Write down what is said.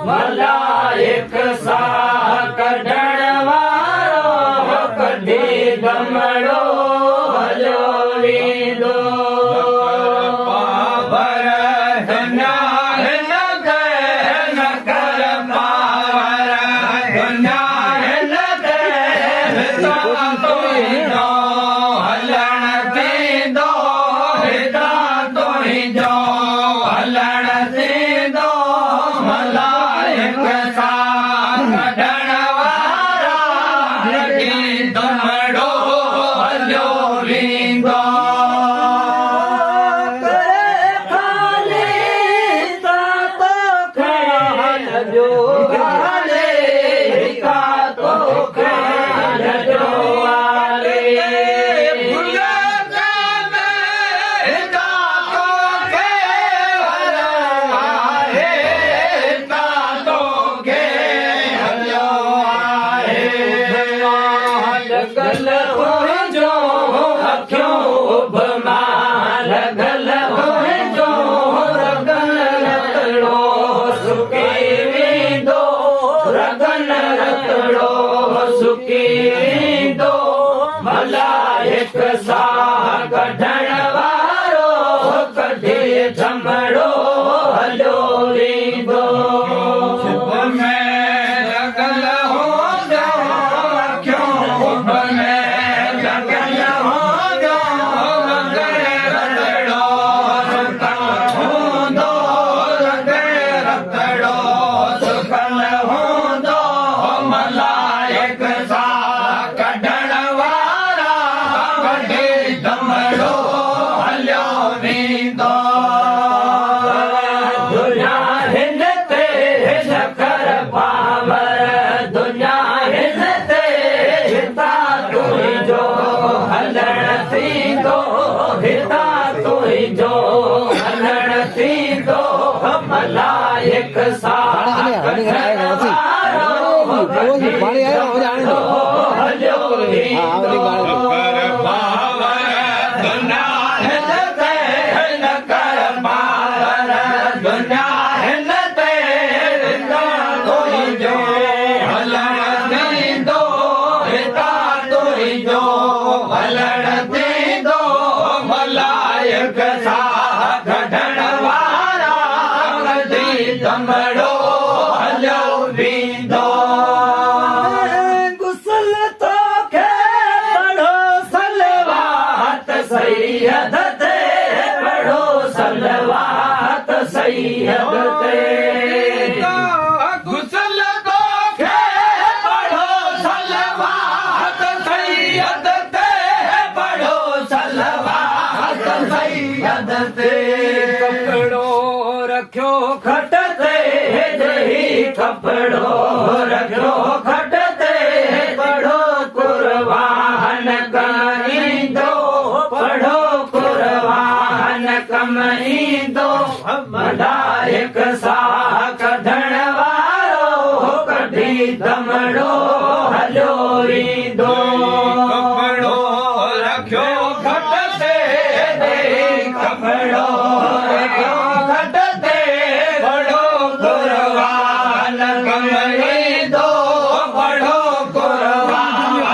भला एक साह कढण वारो कढी गमड़ो हलो वींदो पावर दुनिया न कर पावर दुनिया न कर तो हलण थींदो हिता तो ही जो हलण थींदो मलाइक सां कढण वारा कढी दमड़ो हलियो वींदो लगल जो अखियों उभमां लगल जो रगन रतड़ो सुकी वेंदो रगन रतड़ो सुकी वेंदो मलाइक साह कढण वारो कढी झमड़ो हलियो वेंदो मलाइक साह कढण वारो कढी दमड़ो हलियो वींदो दमड़ो हलियो वींदो गुसल तोखे पढ़ो सलवात सैयद ते पढ़ो सलवात सैयद ते गुसल तोखे पढ़ो सलवात सैयद ते पढ़ो सलवात सैयद ते कपड़ो रखियो खट कपड़ो रखो खटते पढ़ो कुर्बान कमींदो पढ़ो कुर्बान कमींदो मलाइक साह कढण वारो कढी दमड़ो हलियो वींदो कपड़ो रखियो खटते कपड़ो रखियो खटते पढ़ो कुर्बान कमींदो पढ़ो कुर्बान